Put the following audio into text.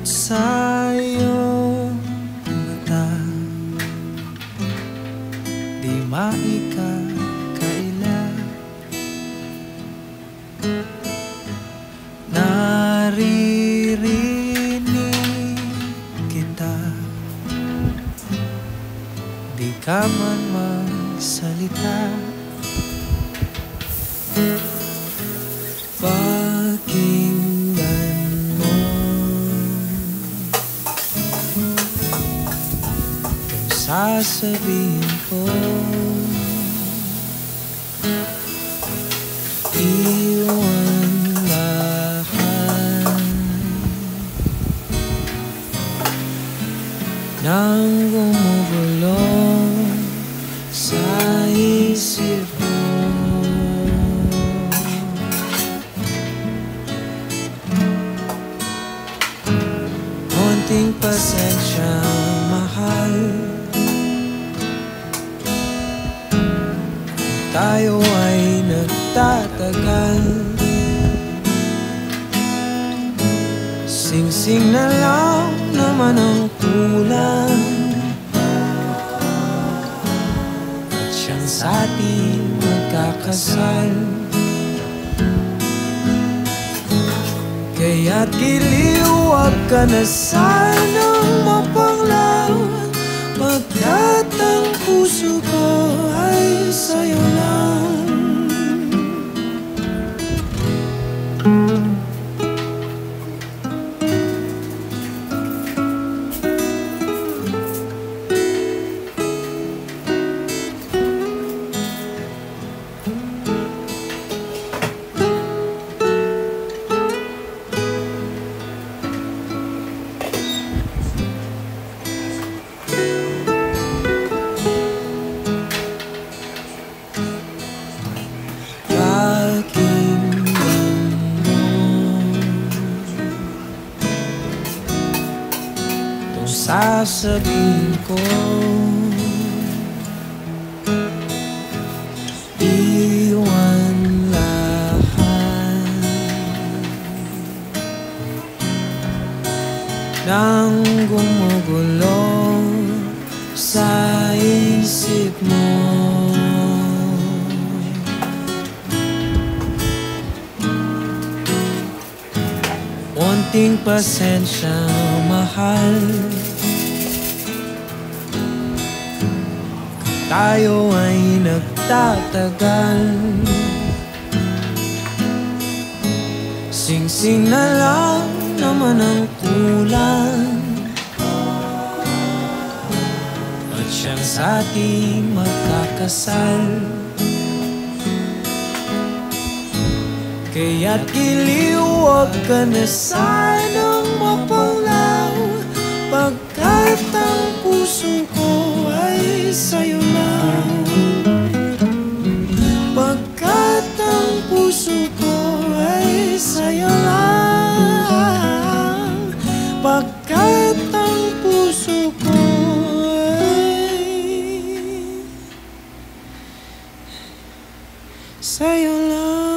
Takot sa iyong mata, di maikakaila. Naririnig kita, di ka man magsalita. Pakinggan mo kung sasabihin ko. Iwan lahat ng gumugulong sa isip mo. Konting pasensya, mahal, tayo ay nagtatagal. Sing-sing na lang naman ang kulang, at siyang sa ating magkakasal. Kaya't giliwag ka na sanang mapanglaw, pagkat ang puso ko ay sa'yo lang. Sasabihin ko, iwan lahat ng gumugulo sa isip mo. Konting pasensya, mahal, tayo ay nagtatagal. Sing-sing na lang naman ang kulang, at siyang sa ating magkakasal. Kaya't giliwag ka na sanang mapanglaw, pagkat ang puso ko ay sa'yo lang. Pagkat ang puso ko ay sa'yo lang. Pagkat ang puso ko ay sa'yo lang.